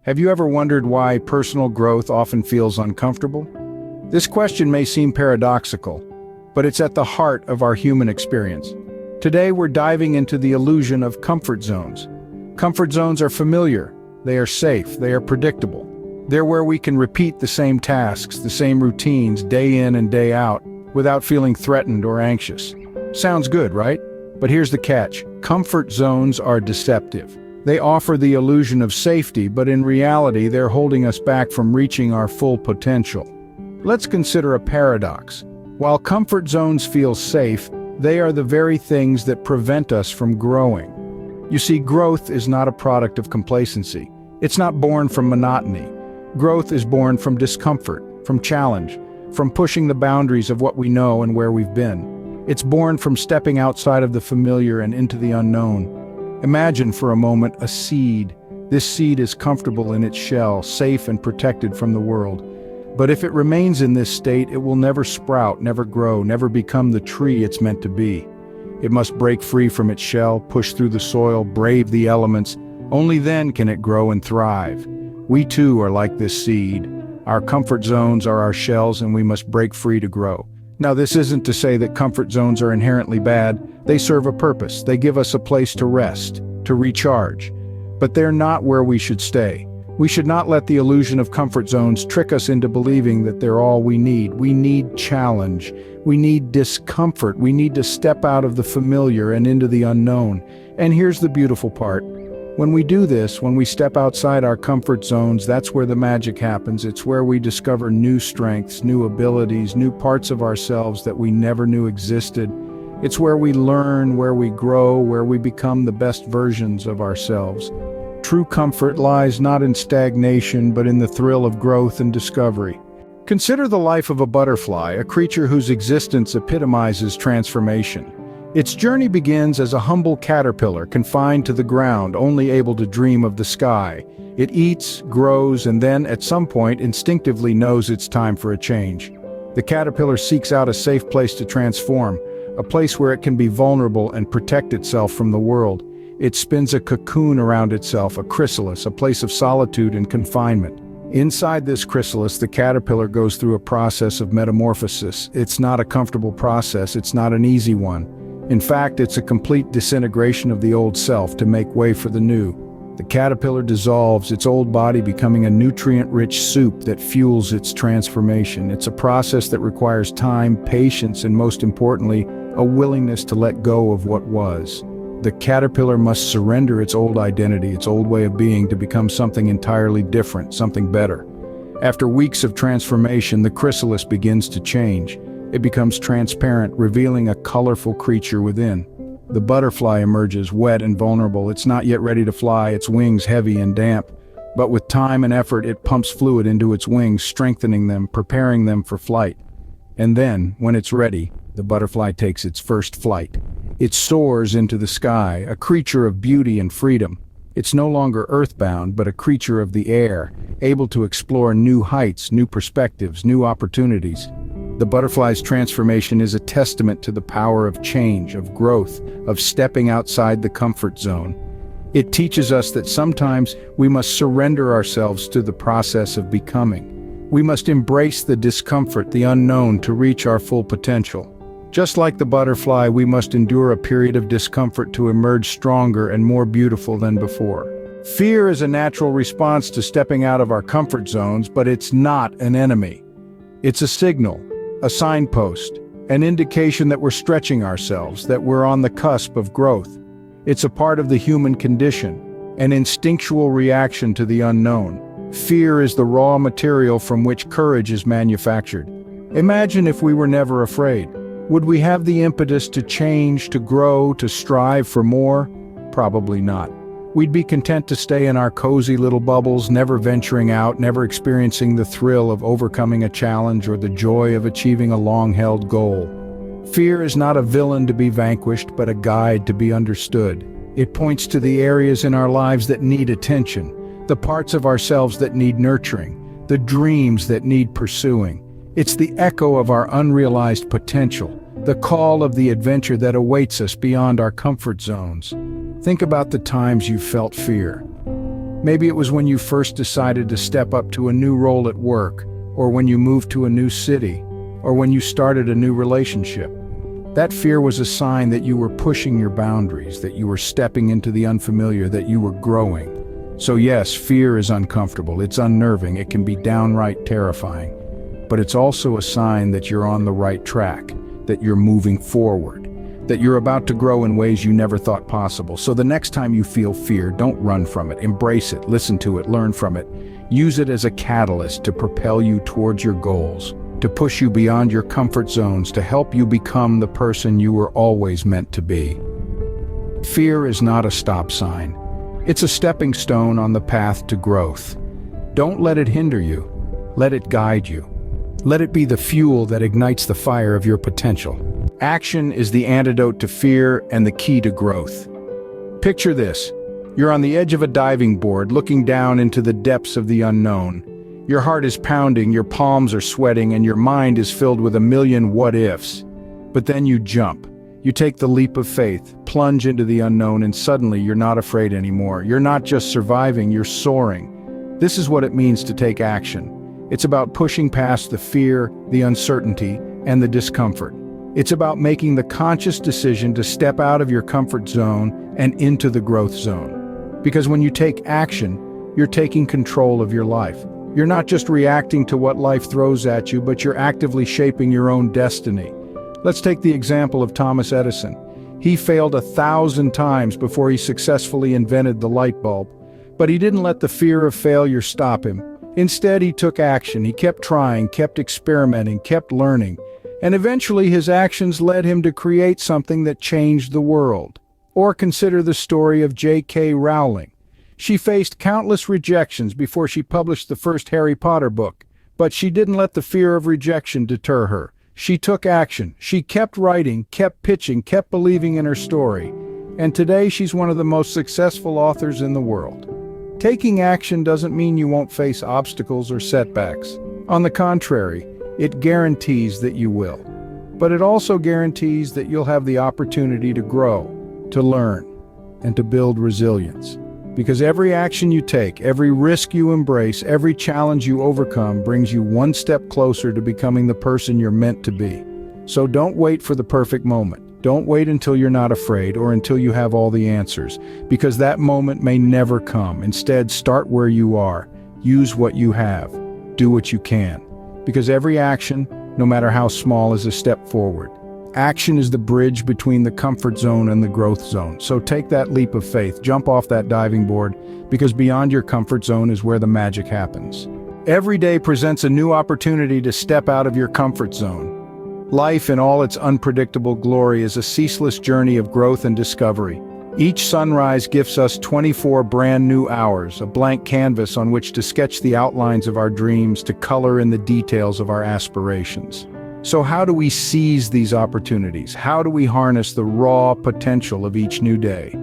Have you ever wondered why personal growth often feels uncomfortable? This question may seem paradoxical, but it's at the heart of our human experience. Today we're diving into the illusion of comfort zones. Comfort zones are familiar, they are safe, they are predictable. They're where we can repeat the same tasks, the same routines, day in and day out, without feeling threatened or anxious. Sounds good, right? But here's the catch. Comfort zones are deceptive. They offer the illusion of safety, but in reality, they're holding us back from reaching our full potential. Let's consider a paradox. While comfort zones feel safe, they are the very things that prevent us from growing. You see, growth is not a product of complacency. It's not born from monotony. Growth is born from discomfort, from challenge, from pushing the boundaries of what we know and where we've been. It's born from stepping outside of the familiar and into the unknown. Imagine for a moment a seed. This seed is comfortable in its shell, safe and protected from the world. But if it remains in this state, it will never sprout, never grow, never become the tree it's meant to be. It must break free from its shell, push through the soil, brave the elements. Only then can it grow and thrive. We too are like this seed. Our comfort zones are our shells, and we must break free to grow. Now, this isn't to say that comfort zones are inherently bad. They serve a purpose. They give us a place to rest, to recharge. But they're not where we should stay. We should not let the illusion of comfort zones trick us into believing that they're all we need. We need challenge. We need discomfort. We need to step out of the familiar and into the unknown. And here's the beautiful part. When we do this, when we step outside our comfort zones, that's where the magic happens. It's where we discover new strengths, new abilities, new parts of ourselves that we never knew existed. It's where we learn, where we grow, where we become the best versions of ourselves. True comfort lies not in stagnation, but in the thrill of growth and discovery. Consider the life of a butterfly, a creature whose existence epitomizes transformation. Its journey begins as a humble caterpillar confined to the ground, only able to dream of the sky. It eats, grows, and then, at some point, instinctively knows it's time for a change. The caterpillar seeks out a safe place to transform, a place where it can be vulnerable and protect itself from the world. It spins a cocoon around itself, a chrysalis, a place of solitude and confinement. Inside this chrysalis, the caterpillar goes through a process of metamorphosis. It's not a comfortable process, it's not an easy one. In fact, it's a complete disintegration of the old self to make way for the new. The caterpillar dissolves, its old body becoming a nutrient-rich soup that fuels its transformation. It's a process that requires time, patience, and most importantly, a willingness to let go of what was. The caterpillar must surrender its old identity, its old way of being, to become something entirely different, something better. After weeks of transformation, the chrysalis begins to change. It becomes transparent, revealing a colorful creature within. The butterfly emerges, wet and vulnerable. It's not yet ready to fly, its wings heavy and damp. But with time and effort, it pumps fluid into its wings, strengthening them, preparing them for flight. And then, when it's ready, the butterfly takes its first flight. It soars into the sky, a creature of beauty and freedom. It's no longer earthbound, but a creature of the air, able to explore new heights, new perspectives, new opportunities. The butterfly's transformation is a testament to the power of change, of growth, of stepping outside the comfort zone. It teaches us that sometimes we must surrender ourselves to the process of becoming. We must embrace the discomfort, the unknown, to reach our full potential. Just like the butterfly, we must endure a period of discomfort to emerge stronger and more beautiful than before. Fear is a natural response to stepping out of our comfort zones, but it's not an enemy. It's a signal, a signpost, an indication that we're stretching ourselves, that we're on the cusp of growth. It's a part of the human condition, an instinctual reaction to the unknown. Fear is the raw material from which courage is manufactured. Imagine if we were never afraid. Would we have the impetus to change, to grow, to strive for more? Probably not. We'd be content to stay in our cozy little bubbles, never venturing out, never experiencing the thrill of overcoming a challenge or the joy of achieving a long-held goal. Fear is not a villain to be vanquished, but a guide to be understood. It points to the areas in our lives that need attention, the parts of ourselves that need nurturing, the dreams that need pursuing. It's the echo of our unrealized potential, the call of the adventure that awaits us beyond our comfort zones. Think about the times you felt fear. Maybe it was when you first decided to step up to a new role at work, or when you moved to a new city, or when you started a new relationship. That fear was a sign that you were pushing your boundaries, that you were stepping into the unfamiliar, that you were growing. So yes, fear is uncomfortable, it's unnerving, it can be downright terrifying. But it's also a sign that you're on the right track, that you're moving forward, that you're about to grow in ways you never thought possible. So the next time you feel fear, don't run from it, embrace it, listen to it, learn from it. Use it as a catalyst to propel you towards your goals, to push you beyond your comfort zones, to help you become the person you were always meant to be. Fear is not a stop sign. It's a stepping stone on the path to growth. Don't let it hinder you. Let it guide you. Let it be the fuel that ignites the fire of your potential. Action is the antidote to fear and the key to growth. Picture this. You're on the edge of a diving board, looking down into the depths of the unknown. Your heart is pounding, your palms are sweating, and your mind is filled with a million what-ifs. But then you jump. You take the leap of faith, plunge into the unknown, and suddenly you're not afraid anymore. You're not just surviving, you're soaring. This is what it means to take action. It's about pushing past the fear, the uncertainty, and the discomfort. It's about making the conscious decision to step out of your comfort zone and into the growth zone. Because when you take action, you're taking control of your life. You're not just reacting to what life throws at you, but you're actively shaping your own destiny. Let's take the example of Thomas Edison. He failed 1,000 times before he successfully invented the light bulb. But he didn't let the fear of failure stop him. Instead, he took action. He kept trying, kept experimenting, kept learning. And eventually his actions led him to create something that changed the world. Or consider the story of J.K. Rowling. She faced countless rejections before she published the first Harry Potter book. But she didn't let the fear of rejection deter her. She took action. She kept writing, kept pitching, kept believing in her story. And today she's one of the most successful authors in the world. Taking action doesn't mean you won't face obstacles or setbacks. On the contrary, it guarantees that you will. But it also guarantees that you'll have the opportunity to grow, to learn, and to build resilience. Because every action you take, every risk you embrace, every challenge you overcome brings you one step closer to becoming the person you're meant to be. So don't wait for the perfect moment. Don't wait until you're not afraid or until you have all the answers, because that moment may never come. Instead, start where you are. Use what you have. Do what you can. Because every action, no matter how small, is a step forward. Action is the bridge between the comfort zone and the growth zone. So take that leap of faith, jump off that diving board, because beyond your comfort zone is where the magic happens. Every day presents a new opportunity to step out of your comfort zone. Life in all its unpredictable glory is a ceaseless journey of growth and discovery. Each sunrise gifts us 24 brand new hours, a blank canvas on which to sketch the outlines of our dreams, to color in the details of our aspirations. So how do we seize these opportunities? How do we harness the raw potential of each new day?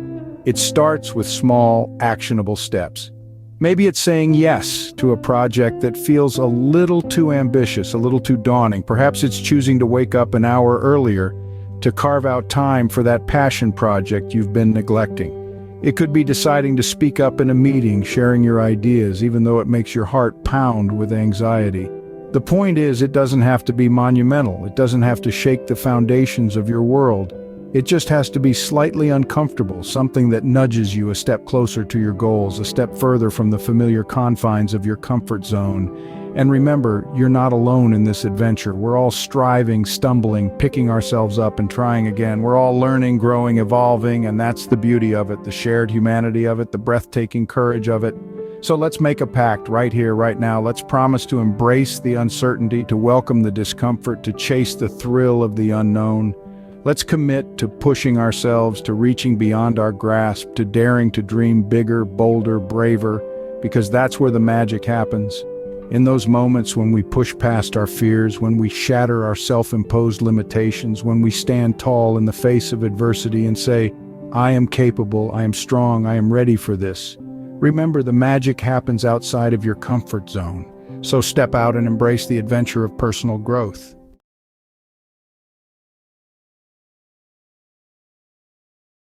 It starts with small, actionable steps. Maybe it's saying yes to a project that feels a little too ambitious, a little too daunting. Perhaps it's choosing to wake up an hour earlier to carve out time for that passion project you've been neglecting. It could be deciding to speak up in a meeting, sharing your ideas, even though it makes your heart pound with anxiety. The point is, it doesn't have to be monumental. It doesn't have to shake the foundations of your world. It just has to be slightly uncomfortable, something that nudges you a step closer to your goals, a step further from the familiar confines of your comfort zone. And remember, you're not alone in this adventure. We're all striving, stumbling, picking ourselves up and trying again. We're all learning, growing, evolving, and that's the beauty of it, the shared humanity of it, the breathtaking courage of it. So let's make a pact right here, right now. Let's promise to embrace the uncertainty, to welcome the discomfort, to chase the thrill of the unknown. Let's commit to pushing ourselves, to reaching beyond our grasp, to daring to dream bigger, bolder, braver, because that's where the magic happens. In those moments when we push past our fears, when we shatter our self-imposed limitations, when we stand tall in the face of adversity and say, I am capable, I am strong, I am ready for this. Remember, the magic happens outside of your comfort zone. So step out and embrace the adventure of personal growth.